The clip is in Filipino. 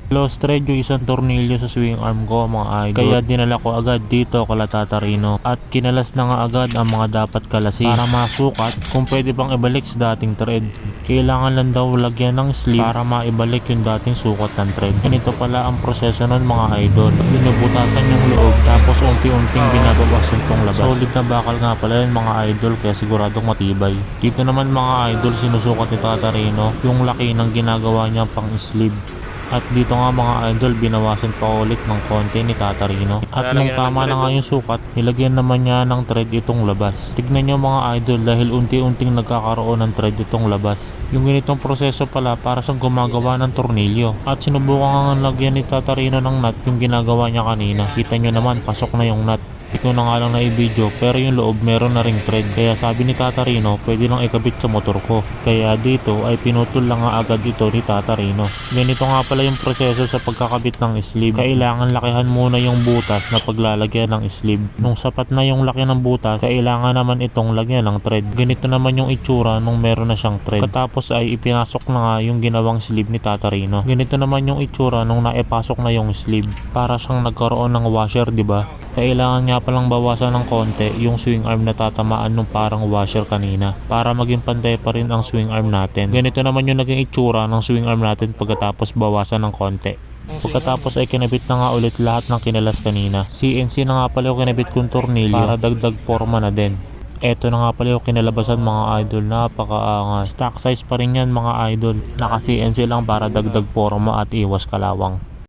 Lost thread yung isang tornilyo sa swing arm ko mga idol. Kaya dinala ko agad dito kala Tata Rino. At kinalas na nga agad ang mga dapat kalasin para masukat kung pwede pang ibalik sa dating thread. Kailangan lang daw lagyan ng sleeve para maibalik yung dating sukat ng thread. Ganito pala ang proseso nun mga idol. Binubutasan yung loob tapos unti-unting binabawasan tong labas. Solid na bakal nga pala yun mga idol kaya siguradong matibay. Dito naman mga idol sinusukat ni Tata Rino yung laki ng ginagawa niya pang sleeve. At dito nga mga idol binawasan pa ulit ng konti ni Tata Rino. At nung tama na nga yung sukat, nilagyan naman niya ng thread itong labas. Tignan nyo mga idol dahil unti-unting nagkakaroon ng thread itong labas. Yung ganitong proseso pala para siyang gumagawa ng tornilyo. At sinubukan nga lagyan ni Tata Rino ng nut yung ginagawa niya kanina. Kita nyo naman pasok na yung nut. Ito na nga lang na i-video pero yung loob meron na ring thread. Kaya sabi ni Tata Rino pwede lang ikabit sa motor ko. Kaya dito ay pinutol lang nga agad ito ni Tata Rino. Ganito nga pala yung proseso sa pagkakabit ng sleeve. Kailangan lakihan muna yung butas na paglalagyan ng sleeve. Nung sapat na yung laki ng butas, kailangan naman itong lagyan ng thread. Ganito naman yung itsura nung meron na siyang thread. Katapos ay ipinasok na nga yung ginawang sleeve ni Tata Rino. Ganito naman yung itsura nung naipasok na yung sleeve. Para siyang nagkaroon ng washer, di ba? Kailangan nga palang bawasan ng konti yung swing arm na tatamaan nung parang washer kanina para maging pantay pa rin ang swing arm natin. Ganito naman yung naging itsura ng swing arm natin pagkatapos bawasan ng konti. Pagkatapos ay kinabit na nga ulit lahat ng kinalas kanina. CNC na nga pala yung kinabit kong tornilyo para dagdag forma na din. Eto na nga pala yung kinalabasan mga idol, napakaangas. Stock size pa rin yan mga idol. Naka CNC lang para dagdag forma at iwas kalawang.